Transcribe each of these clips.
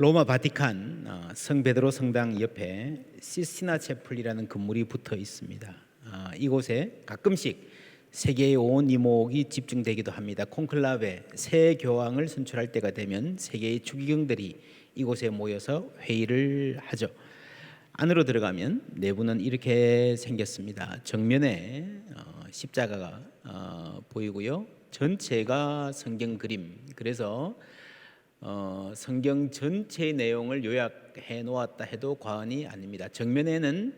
로마 바티칸 성 베드로 성당 옆에 시스티나 채플이라는 건물이 붙어 있습니다. 이곳에 가끔씩 세계의 온 이목이 집중되기도 합니다. 콘클라베 새 교황을 선출할 때가 되면 세계의 추기경들이 이곳에 모여서 회의를 하죠. 안으로 들어가면 내부는 이렇게 생겼습니다. 정면에 십자가가 보이고요. 전체가 성경 그림. 그래서 성경 전체의 내용을 요약해 놓았다 해도 과언이 아닙니다. 정면에는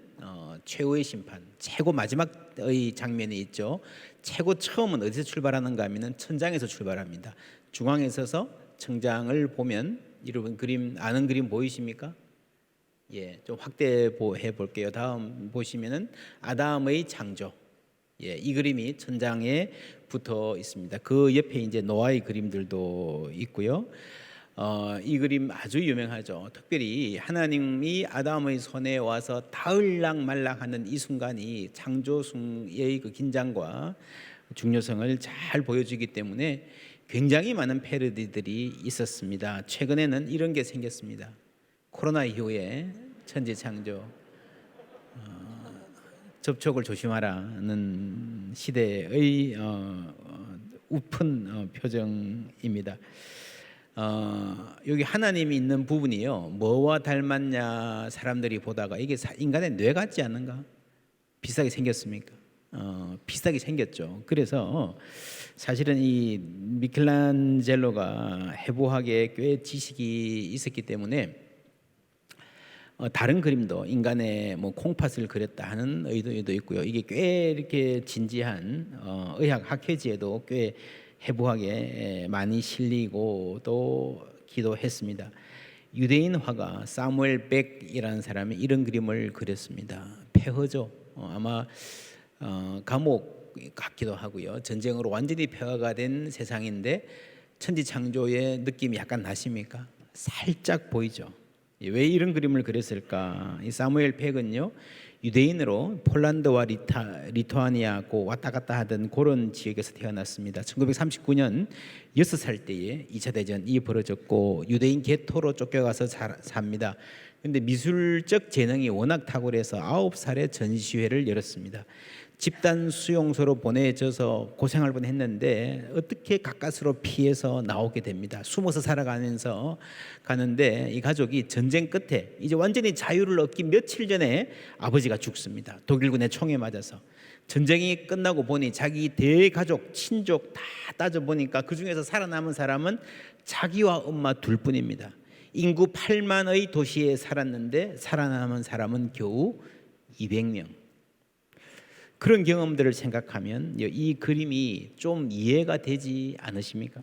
최후의 심판, 최고 마지막의 장면이 있죠. 최고 처음은 어디서 출발하는가 하면은 천장에서 출발합니다. 중앙에 서서 천장을 보면 여러분 그림 아는 그림 보이십니까? 예, 좀 확대해 볼게요. 다음 보시면은 아담의 창조. 예, 이 그림이 천장에 붙어 있습니다. 그 옆에 이제 노아의 그림들도 있고요. 이 그림 아주 유명하죠. 특별히 하나님이 아담의 손에 와서 닿을락말락하는 이 순간이 창조의 그 긴장과 중요성을 잘 보여주기 때문에 굉장히 많은 패러디들이 있었습니다. 최근에는 이런 게 생겼습니다. 코로나 이후에 천지창조 접촉을 조심하라는 시대의 우픈 표정입니다. 여기 하나님이 있는 부분이요. 뭐와 닮았냐 사람들이 보다가 이게 인간의 뇌 같지 않는가? 비슷하게 생겼습니까? 비슷하게 생겼죠. 그래서 사실은 이 미켈란젤로가 해부학에 꽤 지식이 있었기 때문에 다른 그림도 인간의 뭐 콩팥을 그렸다 하는 의도도 있고요. 이게 꽤 이렇게 진지한 의학 학회지에도 꽤 해부학에 많이 실리고 또 기도했습니다. 유대인 화가 사무엘 백이라는 사람이 이런 그림을 그렸습니다. 폐허죠. 아마 감옥 같기도 하고요. 전쟁으로 완전히 폐허가 된 세상인데 천지창조의 느낌이 약간 나십니까? 살짝 보이죠. 왜 이런 그림을 그렸을까? 이 사무엘 백은요, 유대인으로 폴란드와 리투아니아 왔다 갔다 하던 그런 지역에서 태어났습니다. 1939년 6살 때에 2차 대전이 벌어졌고 유대인 게토로 쫓겨가서 삽니다. 그런데 미술적 재능이 워낙 탁월해서 9살에 전시회를 열었습니다. 집단 수용소로 보내져서 고생할 뻔했는데 어떻게 가까스로 피해서 나오게 됩니다. 숨어서 살아가면서 가는데 이 가족이 전쟁 끝에 이제 완전히 자유를 얻기 며칠 전에 아버지가 죽습니다. 독일군의 총에 맞아서. 전쟁이 끝나고 보니 자기 대가족 친족 다 따져보니까 그중에서 살아남은 사람은 자기와 엄마 둘뿐입니다. 인구 8만의 도시에 살았는데 살아남은 사람은 겨우 200명. 그런 경험들을 생각하면 이 그림이 좀 이해가 되지 않으십니까?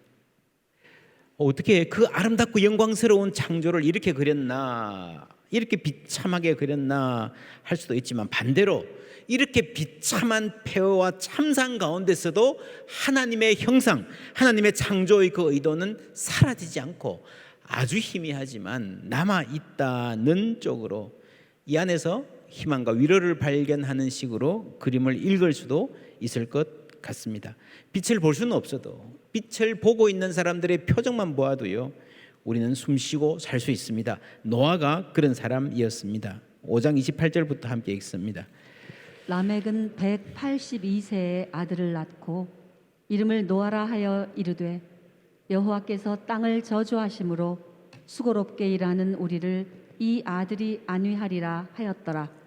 어떻게 그 아름답고 영광스러운 창조를 이렇게 그렸나, 이렇게 비참하게 그렸나 할 수도 있지만 반대로 이렇게 비참한 폐허와 참상 가운데서도 하나님의 형상, 하나님의 창조의 그 의도는 사라지지 않고 아주 희미하지만 남아있다는 쪽으로 이 안에서 희망과 위로를 발견하는 식으로 그림을 읽을 수도 있을 것 같습니다. 빛을 볼 수는 없어도 빛을 보고 있는 사람들의 표정만 보아도요, 우리는 숨쉬고 살 수 있습니다. 노아가 그런 사람이었습니다. 5장 28절부터 함께 읽습니다. 라멕은 182세의 아들을 낳고 이름을 노아라 하여 이르되 여호와께서 땅을 저주하심으로 수고롭게 일하는 우리를 이 아들이 안위하리라 하였더라.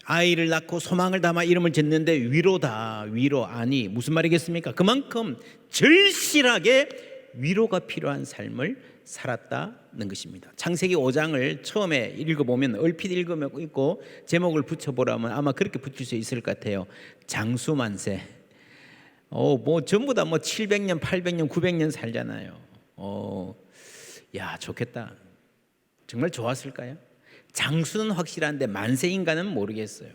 아이를 낳고 소망을 담아 이름을 짓는데 위로다. 위로. 아니 무슨 말이겠습니까? 그만큼 절실하게 위로가 필요한 삶을 살았다는 것입니다. 창세기 5장을 처음에 읽어보면 얼핏 읽으면 있고 제목을 붙여보라면 아마 그렇게 붙일 수 있을 것 같아요. 장수만세. 뭐 전부 다 뭐 700년, 800년, 900년 살잖아요. 야 좋겠다. 정말 좋았을까요? 장수는 확실한데 만세인가는 모르겠어요.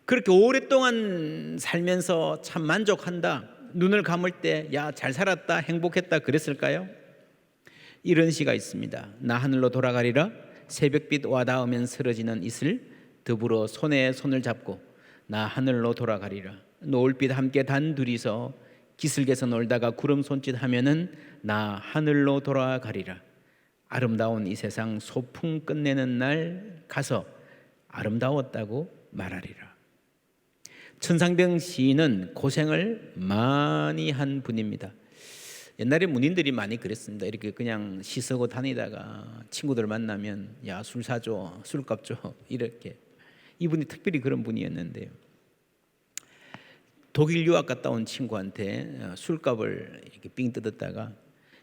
그렇게 오랫동안 살면서 참 만족한다, 눈을 감을 때 야 잘 살았다, 행복했다 그랬을까요? 이런 시가 있습니다. 나 하늘로 돌아가리라. 새벽빛 와닿으면 쓰러지는 이슬 더불어 손에 손을 잡고 나 하늘로 돌아가리라. 노을빛 함께 단둘이서 기슭에서 놀다가 구름 손짓하면은 나 하늘로 돌아가리라. 아름다운 이 세상 소풍 끝내는 날 가서 아름다웠다고 말하리라. 천상병 시인은 고생을 많이 한 분입니다. 옛날에 문인들이 많이 그랬습니다. 이렇게 그냥 시 쓰고 다니다가 친구들 만나면 야, 술 사줘, 술값 줘, 이렇게. 이분이 특별히 그런 분이었는데요. 독일 유학 갔다 온 친구한테 술값을 이렇게 삥 뜯었다가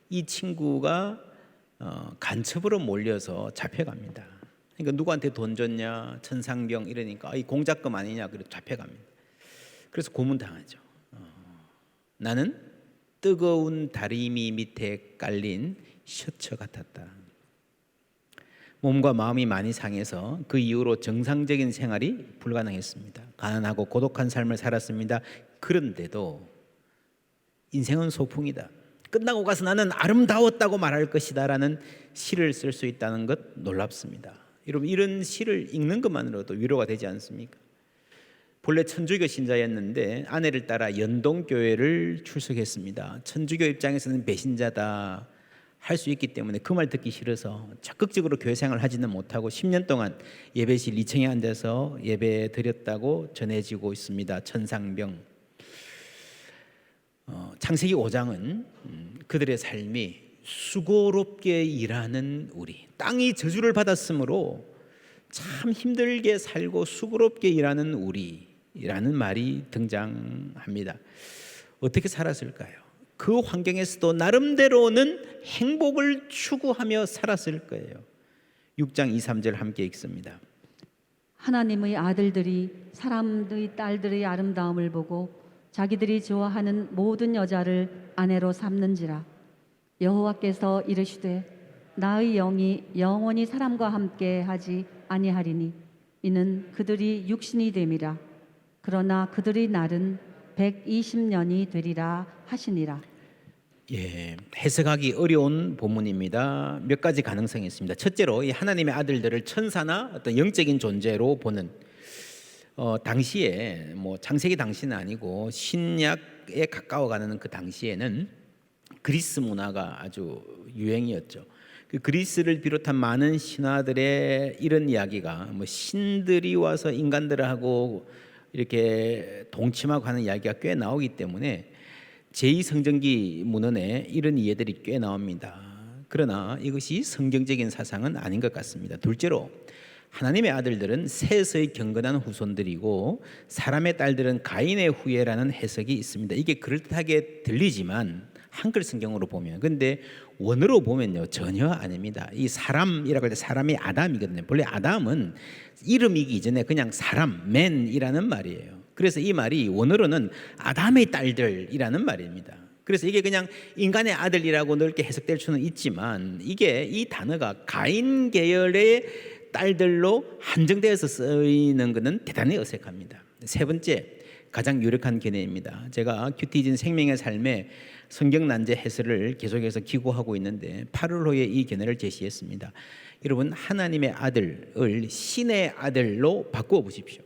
이 친구가 간첩으로 몰려서 잡혀갑니다. 그러니까 누구한테 돈 줬냐, 천상병 이러니까 이 공작금 아니냐, 그래서 잡혀갑니다. 그래서 고문당하죠. 나는 뜨거운 다리미 밑에 깔린 셔츠 같았다. 몸과 마음이 많이 상해서 그 이후로 정상적인 생활이 불가능했습니다. 가난하고 고독한 삶을 살았습니다. 그런데도 인생은 소풍이다. 끝나고 가서 나는 아름다웠다고 말할 것이다 라는 시를 쓸 수 있다는 것 놀랍습니다. 여러분, 이런 시를 읽는 것만으로도 위로가 되지 않습니까? 본래 천주교 신자였는데 아내를 따라 연동교회를 출석했습니다. 천주교 입장에서는 배신자다 할 수 있기 때문에 그 말 듣기 싫어서 적극적으로 교회 생활을 하지는 못하고 10년 동안 예배실 2층에 앉아서 예배 드렸다고 전해지고 있습니다. 천상병. 창세기 5장은 그들의 삶이 수고롭게 일하는 우리, 땅이 저주를 받았으므로 참 힘들게 살고 수고롭게 일하는 우리라는 말이 등장합니다. 어떻게 살았을까요? 그 환경에서도 나름대로는 행복을 추구하며 살았을 거예요. 6장 2, 3절 함께 읽습니다. 하나님의 아들들이 사람의 딸들의 아름다움을 보고 자기들이 좋아하는 모든 여자를 아내로 삼는지라. 여호와께서 이르시되 나의 영이 영원히 사람과 함께 하지 아니하리니 이는 그들이 육신이 됨이라. 그러나 그들의 날은 120년이 되리라 하시니라. 예, 해석하기 어려운 본문입니다. 몇 가지 가능성이 있습니다. 첫째로 이 하나님의 아들들을 천사나 어떤 영적인 존재로 보는 당시에 뭐 창세기 당시는 아니고 신약에 가까워가는 그 당시에는 그리스 문화가 아주 유행이었죠. 그 그리스를 비롯한 많은 신화들의 이런 이야기가 뭐 신들이 와서 인간들하고 이렇게 동침하고 하는 이야기가 꽤 나오기 때문에 제2성전기 문헌에 이런 이해들이 꽤 나옵니다. 그러나 이것이 성경적인 사상은 아닌 것 같습니다. 둘째로 하나님의 아들들은 셋의 경건한 후손들이고 사람의 딸들은 가인의 후예라는 해석이 있습니다. 이게 그럴듯하게 들리지만 한글 성경으로 보면, 근데 원어로 보면요 전혀 아닙니다. 이 사람이라고 할 때 사람이 아담이거든요. 원래 아담은 이름이기 이전에 그냥 사람, 맨이라는 말이에요. 그래서 이 말이 원어로는 아담의 딸들이라는 말입니다. 그래서 이게 그냥 인간의 아들이라고 넓게 해석될 수는 있지만 이게 이 단어가 가인 계열의 딸들로 한정되어서 쓰이는 것은 대단히 어색합니다. 세 번째, 가장 유력한 견해입니다. 제가 큐티즌 생명의 삶에 성경 난제 해설을 계속해서 기고하고 있는데 8월 호에 이 견해를 제시했습니다. 여러분, 하나님의 아들을 신의 아들로 바꾸어 보십시오.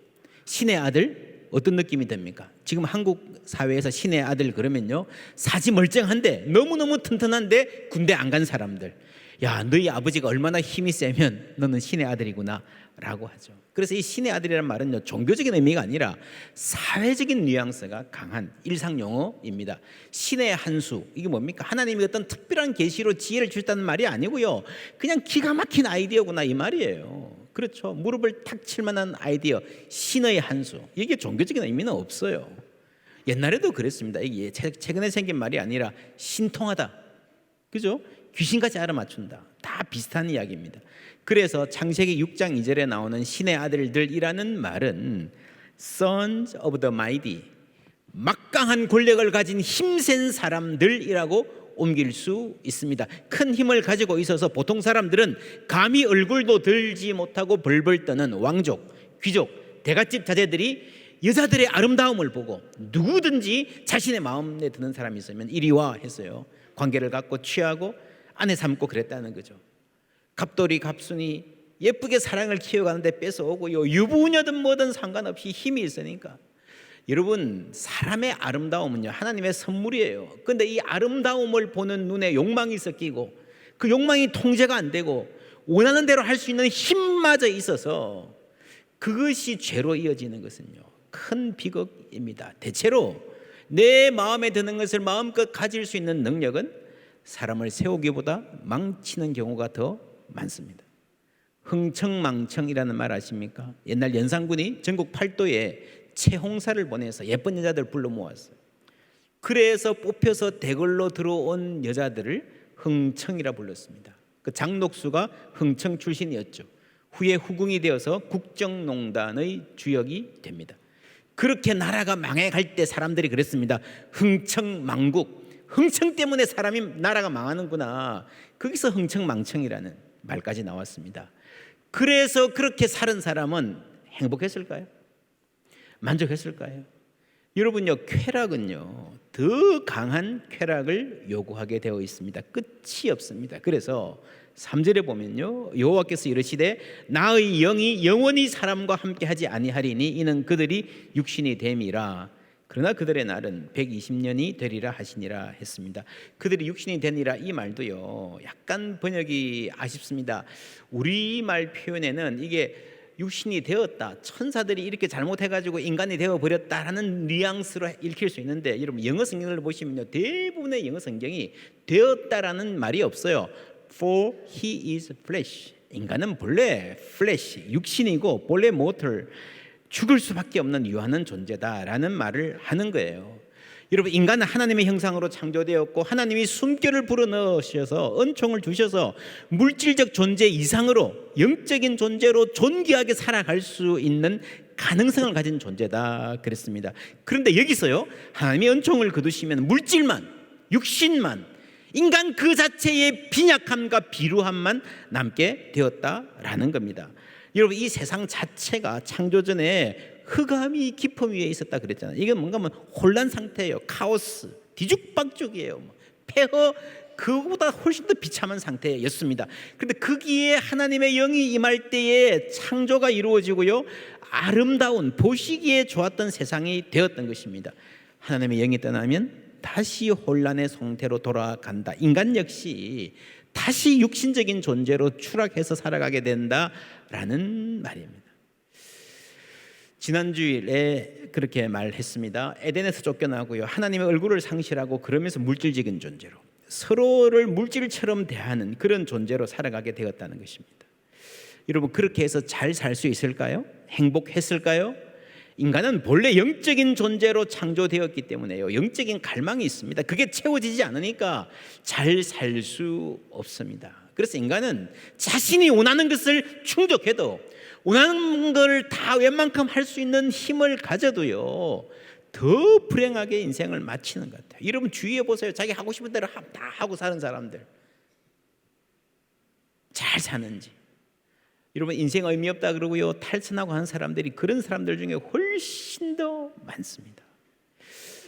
신의 아들 어떤 느낌이 됩니까? 지금 한국 사회에서 신의 아들 그러면요 사지 멀쩡한데 너무너무 튼튼한데 군대 안 간 사람들, 야 너희 아버지가 얼마나 힘이 세면 너는 신의 아들이구나 라고 하죠. 그래서 이 신의 아들이라는 말은요 종교적인 의미가 아니라 사회적인 뉘앙스가 강한 일상 용어입니다. 신의 한수, 이게 뭡니까? 하나님이 어떤 특별한 계시로 지혜를 주셨다는 말이 아니고요 그냥 기가 막힌 아이디어구나 이 말이에요. 그렇죠. 무릎을 탁 칠 만한 아이디어, 신의 한수. 이게 종교적인 의미는 없어요. 옛날에도 그랬습니다. 이게 최근에 생긴 말이 아니라 신통하다, 그죠? 귀신같이 알아맞춘다. 다 비슷한 이야기입니다. 그래서 창세기 6장 2절에 나오는 신의 아들들이라는 말은 Sons of the Mighty, 막강한 권력을 가진 힘센 사람들이라고 옮길 수 있습니다. 큰 힘을 가지고 있어서 보통 사람들은 감히 얼굴도 들지 못하고 벌벌 떠는 왕족, 귀족, 대갓집 자제들이 여자들의 아름다움을 보고 누구든지 자신의 마음에 드는 사람이 있으면 이리 와 했어요. 관계를 갖고 취하고 아내 삼고 그랬다는 거죠. 갑돌이 갑순이 예쁘게 사랑을 키워가는데 뺏어오고요, 유부녀든 뭐든 상관없이 힘이 있으니까. 여러분, 사람의 아름다움은요 하나님의 선물이에요. 그런데 이 아름다움을 보는 눈에 욕망이 섞이고 그 욕망이 통제가 안 되고 원하는 대로 할 수 있는 힘마저 있어서 그것이 죄로 이어지는 것은요, 큰 비극입니다. 대체로 내 마음에 드는 것을 마음껏 가질 수 있는 능력은 사람을 세우기보다 망치는 경우가 더 많습니다. 흥청망청이라는 말 아십니까? 옛날 연산군이 전국 팔도에 채홍사를 보내서 예쁜 여자들 불러 모았어요. 그래서 뽑혀서 대궐로 들어온 여자들을 흥청이라 불렀습니다. 그 장녹수가 흥청 출신이었죠. 후에 후궁이 되어서 국정농단의 주역이 됩니다. 그렇게 나라가 망해갈 때 사람들이 그랬습니다. 흥청망국, 흥청 때문에 나라가 망하는구나. 거기서 흥청망청이라는 말까지 나왔습니다. 그래서 그렇게 사는 사람은 행복했을까요? 만족했을까요? 여러분요, 쾌락은요 더 강한 쾌락을 요구하게 되어 있습니다. 끝이 없습니다. 그래서 3절에 보면요, 여호와께서 이르시되 나의 영이 영원히 사람과 함께하지 아니하리니 이는 그들이 육신이 됨이라. 그러나 그들의 날은 120년이 되리라 하시니라 했습니다. 그들이 육신이 되니라, 이 말도요 약간 번역이 아쉽습니다. 우리말 표현에는 이게 육신이 되었다, 천사들이 이렇게 잘못해가지고 인간이 되어버렸다라는 뉘앙스로 읽힐 수 있는데, 여러분 영어 성경을 보시면요 대부분의 영어 성경이 되었다라는 말이 없어요. For he is flesh. 인간은 본래 flesh, 육신이고 본래 mortal, 죽을 수밖에 없는 유한한 존재다라는 말을 하는 거예요. 여러분, 인간은 하나님의 형상으로 창조되었고 하나님이 숨결을 불어넣으셔서 은총을 주셔서 물질적 존재 이상으로 영적인 존재로 존귀하게 살아갈 수 있는 가능성을 가진 존재다 그랬습니다. 그런데 여기서요, 하나님의 은총을 거두시면 물질만, 육신만, 인간 그 자체의 빈약함과 비루함만 남게 되었다라는 겁니다. 여러분, 이 세상 자체가 창조 전에 흑암이 깊음 위에 있었다 그랬잖아요. 이게 뭔가 혼란 상태예요. 카오스, 뒤죽박죽이에요. 폐허, 그거보다 훨씬 더 비참한 상태였습니다. 그런데 거기에 하나님의 영이 임할 때에 창조가 이루어지고요, 아름다운 보시기에 좋았던 세상이 되었던 것입니다. 하나님의 영이 떠나면 다시 혼란의 상태로 돌아간다. 인간 역시 다시 육신적인 존재로 추락해서 살아가게 된다라는 말입니다. 지난주일에 그렇게 말했습니다. 에덴에서 쫓겨나고요, 하나님의 얼굴을 상실하고 그러면서 물질적인 존재로 서로를 물질처럼 대하는 그런 존재로 살아가게 되었다는 것입니다. 여러분, 그렇게 해서 잘 살 수 있을까요? 행복했을까요? 인간은 본래 영적인 존재로 창조되었기 때문에요, 영적인 갈망이 있습니다. 그게 채워지지 않으니까 잘 살 수 없습니다. 그래서 인간은 자신이 원하는 것을 충족해도, 원하는 걸 다 웬만큼 할 수 있는 힘을 가져도요 더 불행하게 인생을 마치는 것 같아요. 여러분 주위에 보세요. 자기 하고 싶은 대로 다 하고 사는 사람들 잘 사는지. 여러분, 인생 의미 없다 그러고요 탈선하고 하는 사람들이 그런 사람들 중에 훨씬 더 많습니다.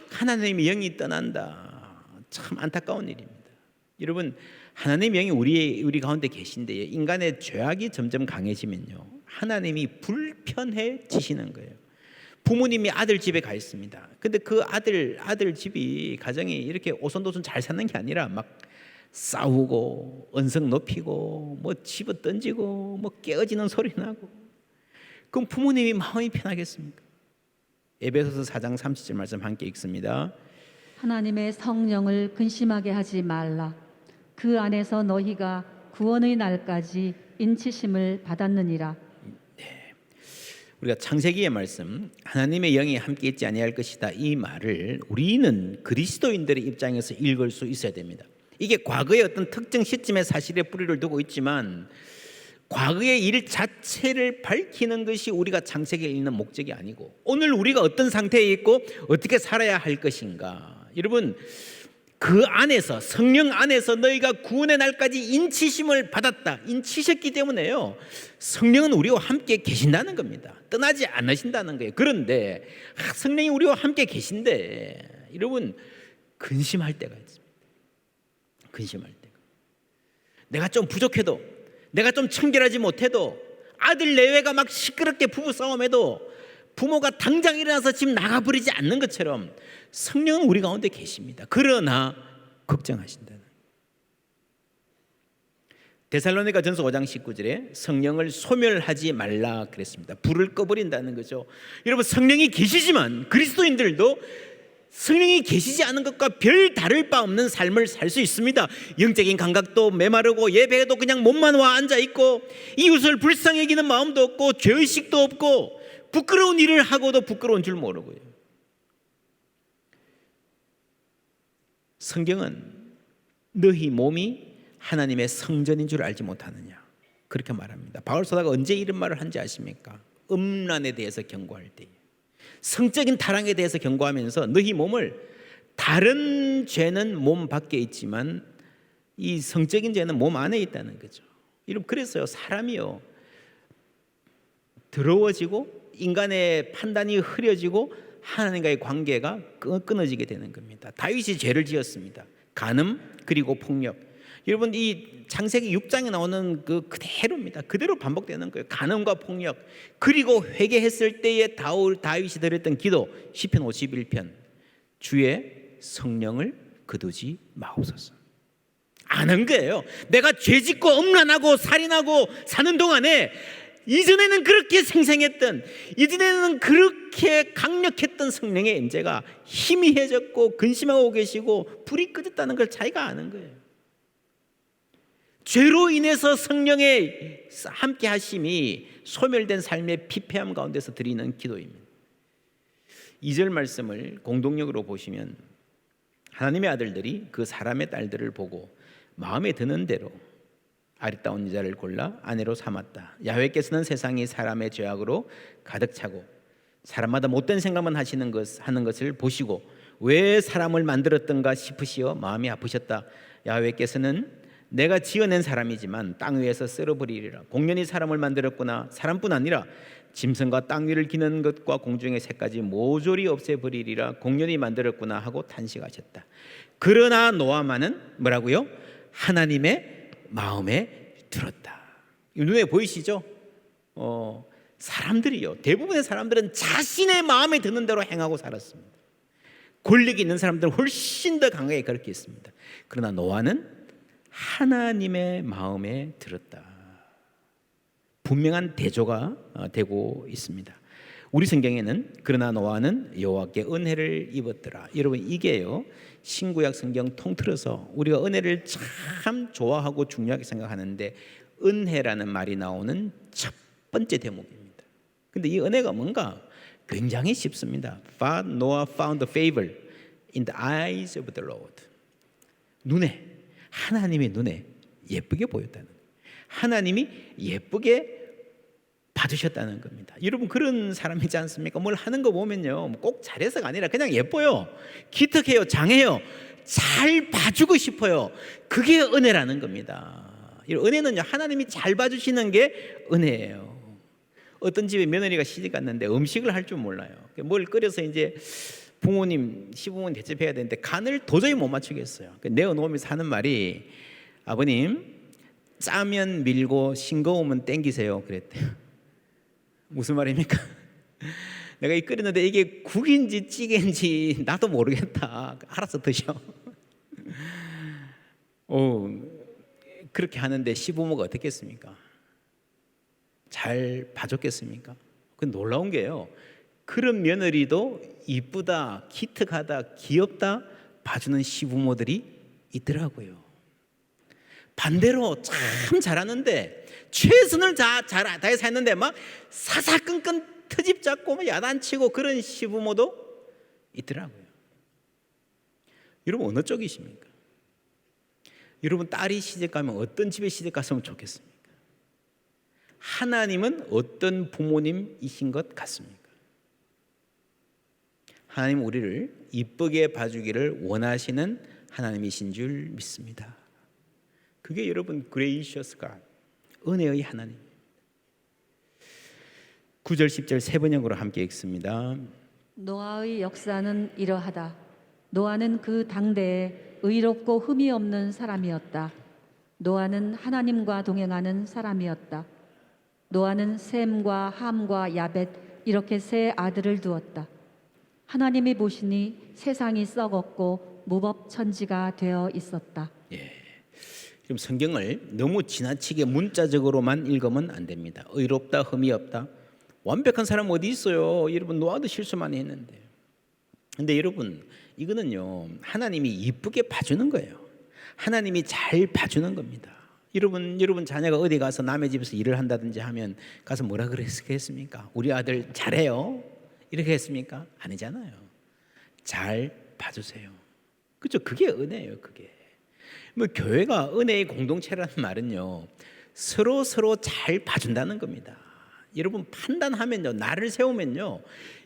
하나님의 영이 떠난다, 참 안타까운 일입니다. 여러분, 하나님의 영이 우리 가운데 계신데 인간의 죄악이 점점 강해지면요 하나님이 불편해지시는 거예요. 부모님이 아들 집에 가 있습니다. 근데 그 아들 집이, 가정이 이렇게 오손도손 잘 사는 게 아니라 막 싸우고 언성 높이고 집어 던지고 깨어지는 소리 나고, 그럼 부모님이 마음이 편하겠습니까? 에베소서 4장 30절 말씀 함께 읽습니다. 하나님의 성령을 근심하게 하지 말라. 그 안에서 너희가 구원의 날까지 인치심을 받았느니라. 우리가 창세기의 말씀, 하나님의 영이 함께 있지 아니할 것이다, 이 말을 우리는 그리스도인들의 입장에서 읽을 수 있어야 됩니다. 이게 과거의 어떤 특정 시점의 사실에 뿌리를 두고 있지만 과거의 일 자체를 밝히는 것이 우리가 창세기를 읽는 목적이 아니고, 오늘 우리가 어떤 상태에 있고 어떻게 살아야 할 것인가. 여러분, 그 안에서, 성령 안에서 너희가 구원의 날까지 인치심을 받았다, 인치셨기 때문에요 성령은 우리와 함께 계신다는 겁니다. 떠나지 않으신다는 거예요. 그런데 성령이 우리와 함께 계신데 여러분, 근심할 때가 있습니다. 근심할 때가. 내가 좀 부족해도, 내가 좀 청결하지 못해도, 아들 내외가 막 시끄럽게 부부싸움해도 부모가 당장 일어나서 집 나가버리지 않는 것처럼 성령은 우리 가운데 계십니다. 그러나 걱정하신다는, 데살로니가 전서 5장 19절에 성령을 소멸하지 말라 그랬습니다. 불을 꺼버린다는 거죠. 여러분, 성령이 계시지만 그리스도인들도 성령이 계시지 않은 것과 별 다를 바 없는 삶을 살 수 있습니다. 영적인 감각도 메마르고 예배에도 그냥 몸만 와 앉아있고 이웃을 불쌍히 여기는 마음도 없고 죄의식도 없고 부끄러운 일을 하고도 부끄러운 줄 모르고요. 성경은 너희 몸이 하나님의 성전인 줄 알지 못하느냐 그렇게 말합니다. 바울 사도가 언제 이런 말을 한지 아십니까? 음란에 대해서 경고할 때, 성적인 타락에 대해서 경고하면서 너희 몸을, 다른 죄는 몸 밖에 있지만 이 성적인 죄는 몸 안에 있다는 거죠. 여러분, 그래서요, 사람이요 더러워지고 인간의 판단이 흐려지고 하나님과의 관계가 끊어지게 되는 겁니다. 다윗이 죄를 지었습니다. 간음 그리고 폭력. 여러분, 이 창세기 6장에 나오는 그대로입니다. 그대로 반복되는 거예요. 간음과 폭력, 그리고 회개했을 때에 다윗이 드렸던 기도, 시편 51편, 주의 성령을 거두지 마옵소서. 아는 거예요. 내가 죄짓고 음란하고 살인하고 사는 동안에 이전에는 그렇게 생생했던, 이전에는 그렇게 강력했던 성령의 임재가 희미해졌고 근심하고 계시고 불이 꺼졌다는 걸 자기가 아는 거예요. 죄로 인해서 성령의 함께 하심이 소멸된 삶의 피폐함 가운데서 드리는 기도입니다. 2절 말씀을 공동역으로 보시면 하나님의 아들들이 그 사람의 딸들을 보고 마음에 드는 대로 아리따운 여자를 골라 아내로 삼았다. 야훼께서는 세상이 사람의 죄악으로 가득 차고 사람마다 못된 생각만 하는 것을 보시고 왜 사람을 만들었던가 싶으시어 마음이 아프셨다. 야훼께서는 내가 지어낸 사람이지만 땅 위에서 쓸어버리리라. 공연히 사람을 만들었구나. 사람뿐 아니라 짐승과 땅 위를 기는 것과 공중의 새까지 모조리 없애버리리라. 공연히 만들었구나 하고 탄식하셨다. 그러나 노아만은 뭐라고요? 하나님의 마음에 들었다. 눈에 보이시죠? 사람들이요, 대부분의 사람들은 자신의 마음에 드는 대로 행하고 살았습니다. 권력이 있는 사람들은 훨씬 더 강하게 그렇게 했습니다. 그러나 노아는 하나님의 마음에 들었다. 분명한 대조가 되고 있습니다. 우리 성경에는 그러나 노아는 여호와께 은혜를 입었더라. 여러분, 이게요, 신구약 성경 통틀어서 우리가 은혜를 참 좋아하고 중요하게 생각하는데 은혜라는 말이 나오는 첫 번째 대목입니다. 근데 이 은혜가 뭔가 굉장히 쉽습니다. But Noah found favor in the eyes of the Lord. 눈에, 하나님의 눈에 예쁘게 보였다는, 하나님이 예쁘게 봐주셨다는 겁니다. 여러분, 그런 사람이지 않습니까? 뭘 하는 거 보면요, 꼭 잘해서가 아니라 그냥 예뻐요, 기특해요, 장해요, 잘 봐주고 싶어요. 그게 은혜라는 겁니다. 은혜는요, 하나님이 잘 봐주시는 게 은혜예요. 어떤 집에 며느리가 시집 갔는데 음식을 할 줄 몰라요. 뭘 끓여서 이제 부모님, 시부모님 대접해야 되는데 간을 도저히 못 맞추겠어요. 내어놓으면서 하는 말이, 아버님, 짜면 밀고 싱거우면 땡기세요 그랬대요. 무슨 말입니까? 내가 이 끓였는데 이게 국인지 찌개인지 나도 모르겠다. 알아서 드셔. 그렇게 하는데 시부모가 어떻겠습니까? 잘 봐줬겠습니까? 그 놀라운 게요, 그런 며느리도 이쁘다, 기특하다, 귀엽다 봐주는 시부모들이 있더라고요. 반대로 참 잘하는데, 최선을 다해서 했는데 막 사사건건 트집 잡고 막 야단치고 그런 시부모도 있더라고요. 여러분, 어느 쪽이십니까? 여러분, 딸이 시집 가면 어떤 집에 시집 갔으면 좋겠습니까? 하나님은 어떤 부모님이신 것 같습니까? 하나님 우리를 이쁘게 봐주기를 원하시는 하나님이신 줄 믿습니다. 그게 여러분 Gracious God, 은혜의 하나님. 9절 10절 세 번역으로 함께 읽습니다. 노아의 역사는 이러하다. 노아는 그 당대에 의롭고 흠이 없는 사람이었다. 노아는 하나님과 동행하는 사람이었다. 노아는 셈과 함과 야벳 이렇게 세 아들을 두었다. 하나님이 보시니 세상이 썩었고 무법천지가 되어 있었다. 예, 지금 성경을 너무 지나치게 문자적으로만 읽으면 안 됩니다. 의롭다, 흠이 없다. 완벽한 사람 어디 있어요? 여러분 노아도 실수 많이 했는데. 근데 여러분 이거는요 하나님이 이쁘게 봐주는 거예요. 하나님이 잘 봐주는 겁니다. 여러분 자녀가 어디 가서 남의 집에서 일을 한다든지 하면 가서 뭐라 그랬겠습니까? 우리 아들 잘해요. 이렇게 했습니까? 아니잖아요. 잘 봐주세요. 그렇죠? 그게 은혜예요. 그게. 뭐 교회가 은혜의 공동체라는 말은요 서로 잘 봐준다는 겁니다. 여러분 판단하면요 나를 세우면요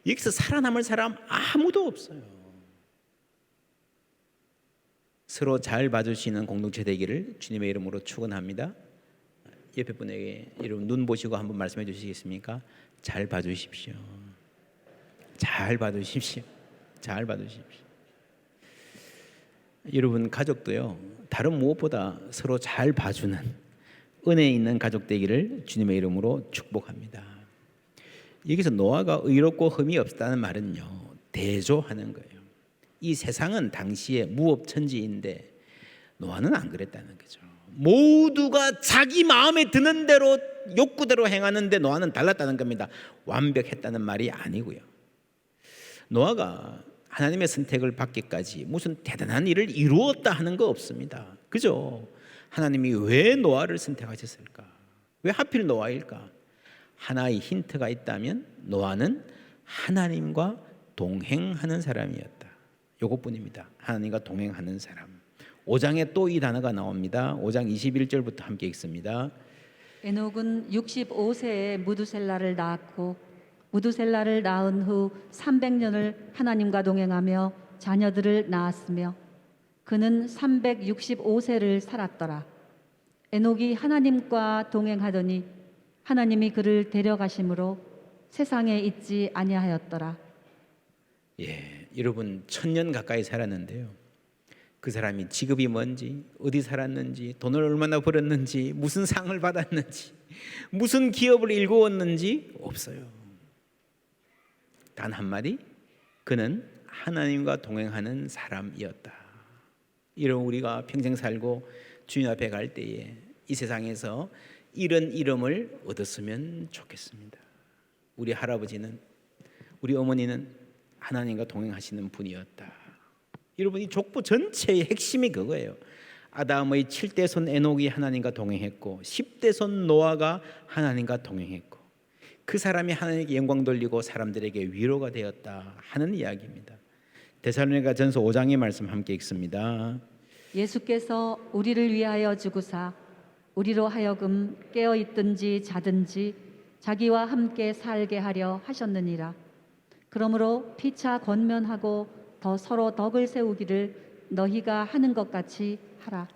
여기서 살아남을 사람 아무도 없어요. 서로 잘 봐주시는 공동체 되기를 주님의 이름으로 축원합니다. 옆에 분에게 여러분 눈 보시고 한번 말씀해 주시겠습니까? 잘 봐주십시오. 잘 봐주십시오. 잘 봐주십시오. 여러분 가족도요 다른 무엇보다 서로 잘 봐주는 은혜 있는 가족 되기를 주님의 이름으로 축복합니다. 여기서 노아가 의롭고 흠이 없다는 말은요 대조하는 거예요. 이 세상은 당시에 무업천지인데 노아는 안 그랬다는 거죠. 모두가 자기 마음에 드는 대로 욕구대로 행하는데 노아는 달랐다는 겁니다. 완벽했다는 말이 아니고요. 노아가 하나님의 선택을 받기까지 무슨 대단한 일을 이루었다 하는 거 없습니다. 그죠? 하나님이 왜 노아를 선택하셨을까? 왜 하필 노아일까? 하나의 힌트가 있다면 노아는 하나님과 동행하는 사람이었다. 요것뿐입니다. 하나님과 동행하는 사람. 5장에 또 이 단어가 나옵니다. 5장 21절부터 함께 읽습니다. 에녹은 65세에 무두셀라를 낳았고 무두셀라를 낳은 후 300년을 하나님과 동행하며 자녀들을 낳았으며 그는 365세를 살았더라. 에녹이 하나님과 동행하더니 하나님이 그를 데려가심으로 세상에 있지 아니하였더라. 여러분 1000년 가까이 살았는데요. 그 사람이 직업이 뭔지, 어디 살았는지, 돈을 얼마나 벌었는지, 무슨 상을 받았는지, 무슨 기업을 일구었는지 없어요. 단 한마디, 그는 하나님과 동행하는 사람이었다. 이런 우리가 평생 살고 주님 앞에 갈 때에 이 세상에서 이런 이름을 얻었으면 좋겠습니다. 우리 할아버지는, 우리 어머니는 하나님과 동행하시는 분이었다. 여러분 이 족보 전체의 핵심이 그거예요. 아담의 7대 손 에녹이 하나님과 동행했고 10대 손 노아가 하나님과 동행했고 그 사람이 하나님께 영광 돌리고 사람들에게 위로가 되었다 하는 이야기입니다. 데살로니가 전서 5장의 말씀 함께 읽습니다. 예수께서 우리를 위하여 죽으사 우리로 하여금 깨어 있든지 자든지 자기와 함께 살게 하려 하셨느니라. 그러므로 피차 권면하고 더 서로 덕을 세우기를 너희가 하는 것 같이 하라.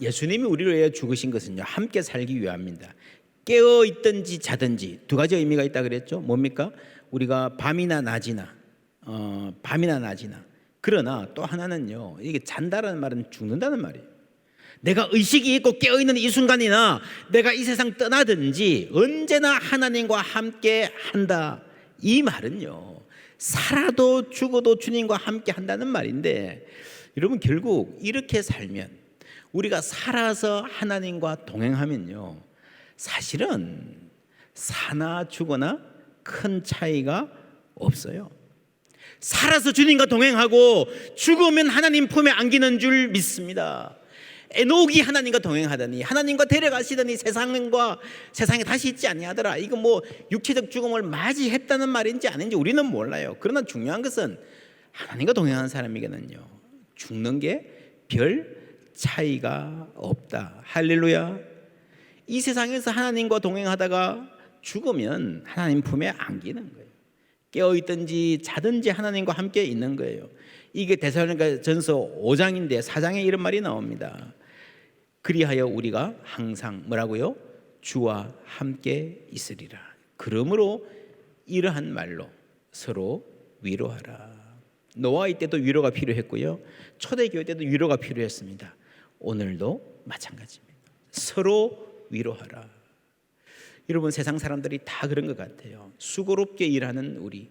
예수님이 우리를 위해 죽으신 것은요 함께 살기 위함입니다. 깨어 있든지 자든지 두 가지 의미가 있다 그랬죠. 뭡니까? 우리가 밤이나 낮이나 그러나 또 하나는요 이게 잔다라는 말은 죽는다는 말이에요. 내가 의식이 있고 깨어있는 이 순간이나 내가 이 세상 떠나든지 언제나 하나님과 함께 한다. 이 말은요 살아도 죽어도 주님과 함께 한다는 말인데 여러분 결국 이렇게 살면 우리가 살아서 하나님과 동행하면요 사실은 사나 죽거나 큰 차이가 없어요. 살아서 주님과 동행하고 죽으면 하나님 품에 안기는 줄 믿습니다. 에녹이 하나님과 동행하더니 하나님과 데려가시더니 세상에 다시 있지 아니하더라. 이거 뭐 육체적 죽음을 맞이했다는 말인지 아닌지 우리는 몰라요. 그러나 중요한 것은 하나님과 동행하는 사람에게는요 죽는 게 별 차이가 없다. 할렐루야. 이 세상에서 하나님과 동행하다가 죽으면 하나님 품에 안기는 거예요. 깨어있든지 자든지 하나님과 함께 있는 거예요. 이게 데살로니가 전서 5장인데 4장에 이런 말이 나옵니다. 그리하여 우리가 항상 뭐라고요? 주와 함께 있으리라. 그러므로 이러한 말로 서로 위로하라. 노아의 때도 위로가 필요했고요. 초대교회 때도 위로가 필요했습니다. 오늘도 마찬가지입니다. 서로 위로하라. 여러분 세상 사람들이 다 그런 것 같아요. 수고롭게 일하는 우리,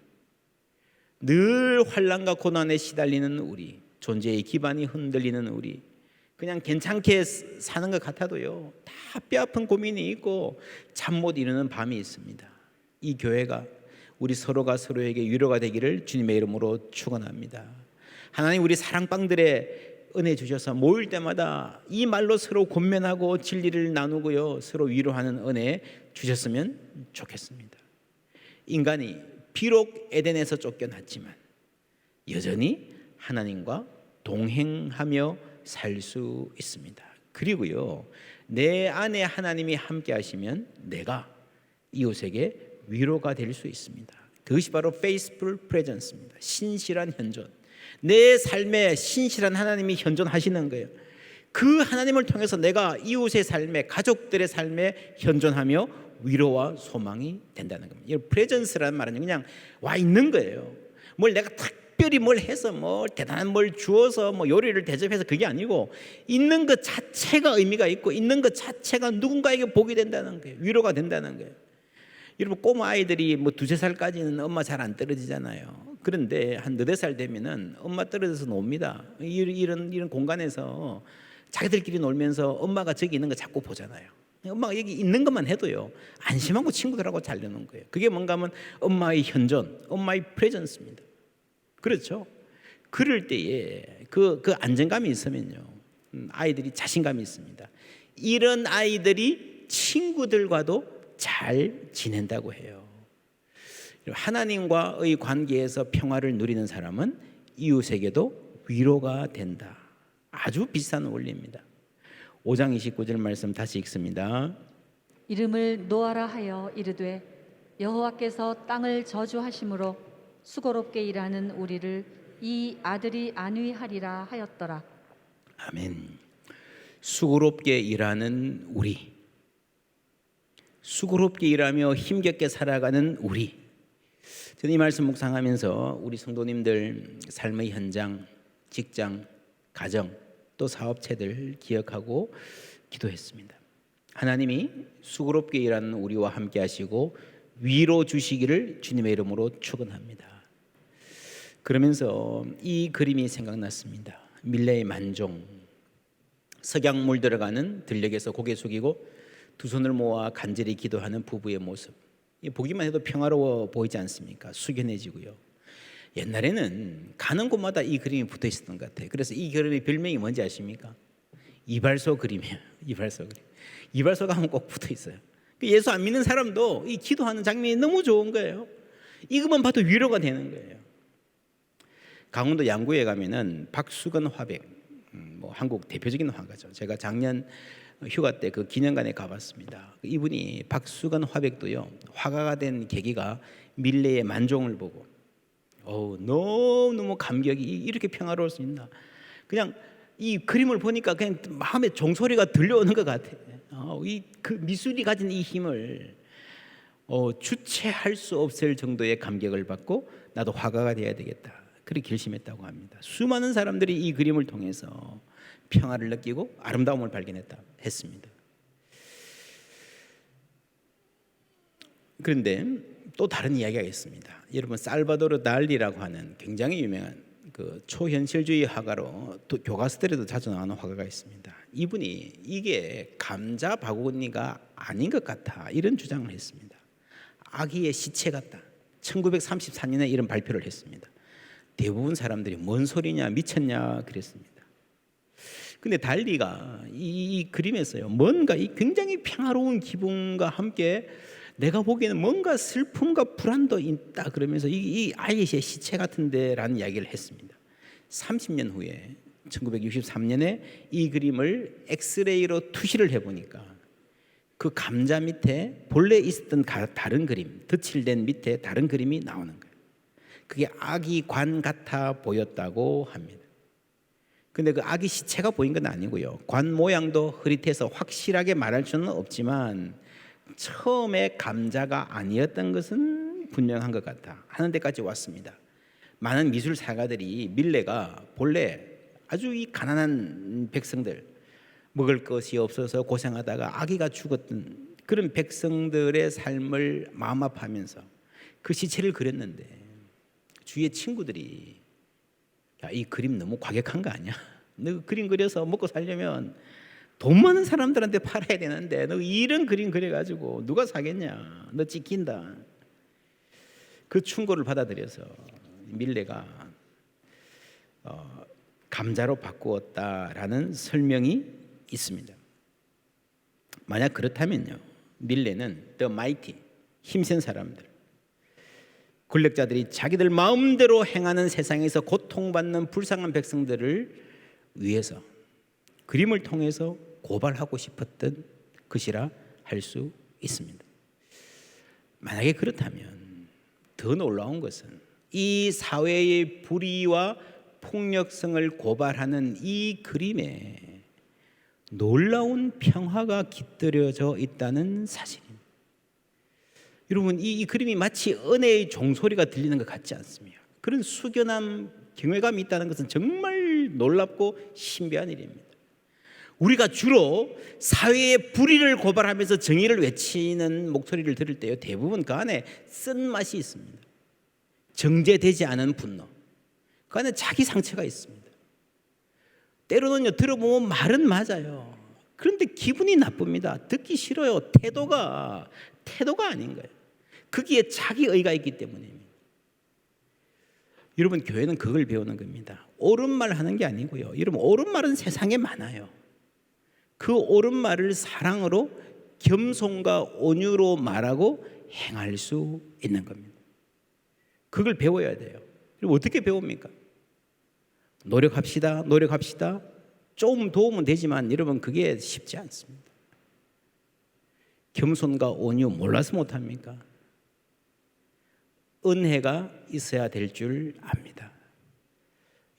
늘 환난과 고난에 시달리는 우리, 존재의 기반이 흔들리는 우리, 그냥 괜찮게 사는 것 같아도요, 다 뼈아픈 고민이 있고 잠 못 이루는 밤이 있습니다. 이 교회가 우리 서로가 서로에게 위로가 되기를 주님의 이름으로 축원합니다. 하나님 우리 사랑방들의 은혜 주셔서 모일 때마다 이 말로 서로 권면하고 진리를 나누고요, 서로 위로하는 은혜 주셨으면 좋겠습니다. 인간이 비록 에덴에서 쫓겨났지만 여전히 하나님과 동행하며 살 수 있습니다. 그리고요, 내 안에 하나님이 함께 하시면 내가 이웃에게 위로가 될 수 있습니다. 그것이 바로 faithful presence입니다. 신실한 현존. 내 삶에 신실한 하나님이 현존하시는 거예요. 그 하나님을 통해서 내가 이웃의 삶에, 가족들의 삶에 현존하며 위로와 소망이 된다는 겁니다. 이 presence라는 말은 그냥 와 있는 거예요. 뭘 내가 특별히 뭘 해서 뭐 대단한 뭘 주어서 뭐 요리를 대접해서 그게 아니고 있는 것 자체가 의미가 있고 있는 것 자체가 누군가에게 복이 된다는 거예요. 위로가 된다는 거예요. 여러분 꼬마 아이들이 뭐 2~3살까지는 엄마 잘 안 떨어지잖아요. 그런데 한 4~5살 되면은 엄마 떨어져서 놉니다. 이런 공간에서 자기들끼리 놀면서 엄마가 저기 있는 거 자꾸 보잖아요. 엄마가 여기 있는 것만 해도요, 안심하고 친구들하고 잘 노는 거예요. 그게 뭔가 하면 엄마의 현존, 엄마의 프레젠스입니다. 그렇죠? 그럴 때에 그 안정감이 있으면요, 아이들이 자신감이 있습니다. 이런 아이들이 친구들과도 잘 지낸다고 해요. 하나님과의 관계에서 평화를 누리는 사람은 이웃에게도 위로가 된다. 아주 비슷한 원리입니다. 5장 29절 말씀 다시 읽습니다. 이름을 노아라 하여 이르되 여호와께서 땅을 저주하심으로 수고롭게 일하는 우리를 이 아들이 안위하리라 하였더라. 아멘. 수고롭게 일하는 우리, 수고롭게 일하며 힘겹게 살아가는 우리. 저는 이 말씀 묵상하면서 우리 성도님들 삶의 현장, 직장, 가정, 또 사업체들 기억하고 기도했습니다. 하나님이 수고롭게 일하는 우리와 함께 하시고 위로 주시기를 주님의 이름으로 축원합니다. 그러면서 이 그림이 생각났습니다. 밀레의 만종, 석양 물들어가는 들녘에서 고개 숙이고 두 손을 모아 간절히 기도하는 부부의 모습. 보기만 해도 평화로워 보이지 않습니까? 숙연해지고요. 옛날에는 가는 곳마다 이 그림이 붙어 있었던 것 같아요. 그래서 이 그림의 별명이 뭔지 아십니까? 이발소 그림이에요. 이발소 그림. 이발소 가면 꼭 붙어 있어요. 예수 안 믿는 사람도 이 기도하는 장면이 너무 좋은 거예요. 이것만 봐도 위로가 되는 거예요. 강원도 양구에 가면은 박수건 화백, 뭐 한국 대표적인 화가죠. 제가 작년 휴가 때 그 기념관에 가봤습니다. 이분이 박수건 화백도요, 화가가 된 계기가 밀레의 만종을 보고 너무 감격이, 이렇게 평화로울 수 있나. 그냥 이 그림을 보니까 그냥 마음에 종소리가 들려오는 것 같아요. 그 미술이 가진 이 힘을 주체할 수 없을 정도의 감격을 받고 나도 화가가 돼야 되겠다, 그렇게 결심했다고 합니다. 수많은 사람들이 이 그림을 통해서 평화를 느끼고 아름다움을 발견했다 했습니다. 그런데 또 다른 이야기가 있습니다. 여러분 살바도르 달리라고 하는 굉장히 유명한 그 초현실주의 화가로 또 교과서들에도 자주 나오는 화가가 있습니다. 이분이 이게 감자 바구니가 아닌 것 같아, 이런 주장을 했습니다. 아기의 시체 같다. 1934년에 이런 발표를 했습니다. 대부분 사람들이 뭔 소리냐, 미쳤냐 그랬습니다. 근데 달리가 이 그림에서요, 뭔가 이 굉장히 평화로운 기분과 함께 내가 보기에는 뭔가 슬픔과 불안도 있다 그러면서 이 아이의 시체 같은데라는 이야기를 했습니다. 30년 후에 1963년에 이 그림을 엑스레이로 투시를 해보니까 그 감자 밑에 본래 있었던 다른 그림, 덧칠된 밑에 다른 그림이 나오는 거예요. 그게 아기 관 같아 보였다고 합니다. 근데 그 아기 시체가 보인 건 아니고요, 관 모양도 흐릿해서 확실하게 말할 수는 없지만 처음에 감자가 아니었던 것은 분명한 것 같다 하는 데까지 왔습니다. 많은 미술 사가들이 밀레가 본래 아주 이 가난한 백성들, 먹을 것이 없어서 고생하다가 아기가 죽었던 그런 백성들의 삶을 마음 아파하면서 그 시체를 그렸는데 주위의 친구들이 야, 이 그림 너무 과격한 거 아니야? 너 그림 그려서 먹고 살려면 돈 많은 사람들한테 팔아야 되는데 너 이런 그림 그려가지고 누가 사겠냐? 너 찍힌다. 그 충고를 받아들여서 밀레가 감자로 바꾸었다라는 설명이 있습니다. 만약 그렇다면요, 밀레는 the mighty, 힘센 사람들, 권력자들이 자기들 마음대로 행하는 세상에서 고통받는 불쌍한 백성들을 위해서 그림을 통해서 고발하고 싶었던 것이라 할 수 있습니다. 만약에 그렇다면 더 놀라운 것은 이 사회의 불의와 폭력성을 고발하는 이 그림에 놀라운 평화가 깃들여져 있다는 사실입니다. 여러분, 이 그림이 마치 은혜의 종소리가 들리는 것 같지 않습니까? 그런 숙연함, 경외감이 있다는 것은 정말 놀랍고 신비한 일입니다. 우리가 주로 사회의 불의를 고발하면서 정의를 외치는 목소리를 들을 때요, 대부분 그 안에 쓴맛이 있습니다. 정제되지 않은 분노, 그 안에 자기 상처가 있습니다. 때로는요, 들어보면 말은 맞아요. 그런데 기분이 나쁩니다. 듣기 싫어요. 태도가 아닌 거예요. 거기에 자기 의가 있기 때문입니다. 여러분, 교회는 그걸 배우는 겁니다. 옳은 말 하는 게 아니고요. 여러분, 옳은 말은 세상에 많아요. 그 옳은 말을 사랑으로, 겸손과 온유로 말하고 행할 수 있는 겁니다. 그걸 배워야 돼요. 그럼 어떻게 배웁니까? 노력합시다. 좀 도움은 되지만 여러분, 그게 쉽지 않습니다. 겸손과 온유 몰라서 못합니까? 은혜가 있어야 될 줄 압니다.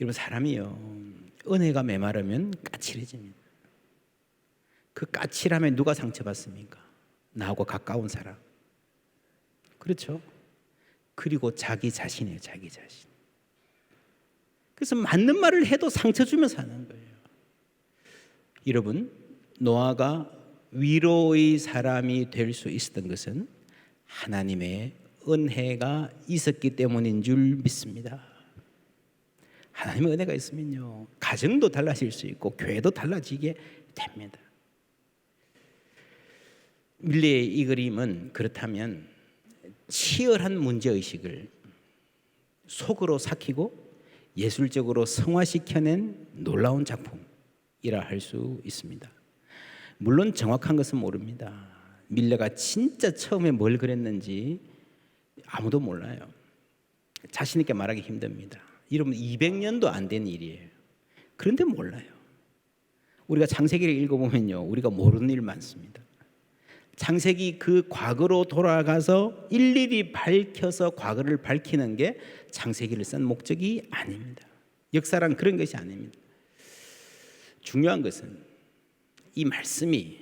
여러분, 사람이요, 은혜가 메마르면 까칠해집니다. 그 까칠함에 누가 상처받습니까? 나하고 가까운 사람. 그렇죠? 그리고 자기 자신이에요. 자기 자신. 그래서 맞는 말을 해도 상처 주며 사는 거예요. 여러분, 노아가 위로의 사람이 될 수 있었던 것은 하나님의 은혜가 있었기 때문인 줄 믿습니다. 하나님의 은혜가 있으면요, 가정도 달라질 수 있고 교회도 달라지게 됩니다. 밀레의 이 그림은 그렇다면 치열한 문제의식을 속으로 삭히고 예술적으로 성화시켜낸 놀라운 작품이라 할 수 있습니다. 물론 정확한 것은 모릅니다. 밀레가 진짜 처음에 뭘 그렸는지 아무도 몰라요. 자신 있게 말하기 힘듭니다. 여러분, 200년도 안 된 일이에요. 그런데 몰라요. 우리가 창세기를 읽어보면요, 우리가 모르는 일 많습니다. 창세기 그 과거로 돌아가서 일일이 밝혀서 과거를 밝히는 게 창세기를 쓴 목적이 아닙니다. 역사란 그런 것이 아닙니다. 중요한 것은 이 말씀이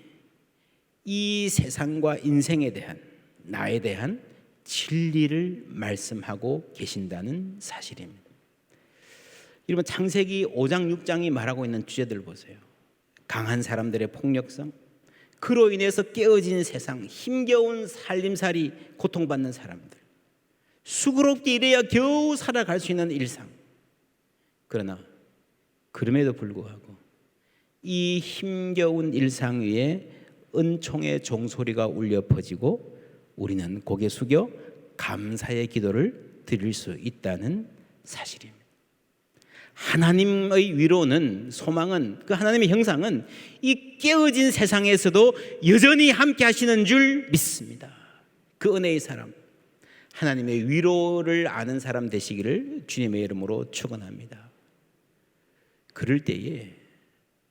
이 세상과 인생에 대한, 나에 대한 진리를 말씀하고 계신다는 사실입니다. 여러분, 창세기 5장 6장이 말하고 있는 주제들 보세요. 강한 사람들의 폭력성, 그로 인해서 깨어진 세상, 힘겨운 살림살이 고통받는 사람들, 수고롭게 일해야 겨우 살아갈 수 있는 일상. 그러나 그럼에도 불구하고 이 힘겨운 일상 위에 은총의 종소리가 울려 퍼지고 우리는 고개 숙여 감사의 기도를 드릴 수 있다는 사실입니다. 하나님의 위로는, 소망은, 그 하나님의 형상은 이 깨어진 세상에서도 여전히 함께 하시는 줄 믿습니다. 그 은혜의 사람, 하나님의 위로를 아는 사람 되시기를 주님의 이름으로 축원합니다. 그럴 때에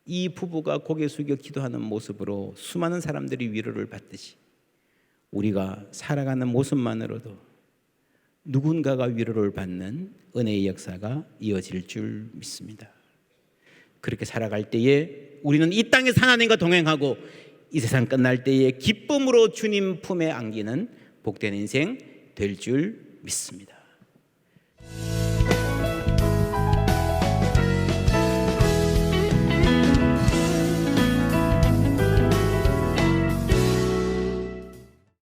이 부부가 고개 숙여 기도하는 모습으로 수많은 사람들이 위로를 받듯이 우리가 살아가는 모습만으로도 누군가가 위로를 받는 은혜의 역사가 이어질 줄 믿습니다. 그렇게 살아갈 때에 우리는 이 땅에서 하나님과 동행하고 이 세상 끝날 때에 기쁨으로 주님 품에 안기는 복된 인생 될 줄 믿습니다.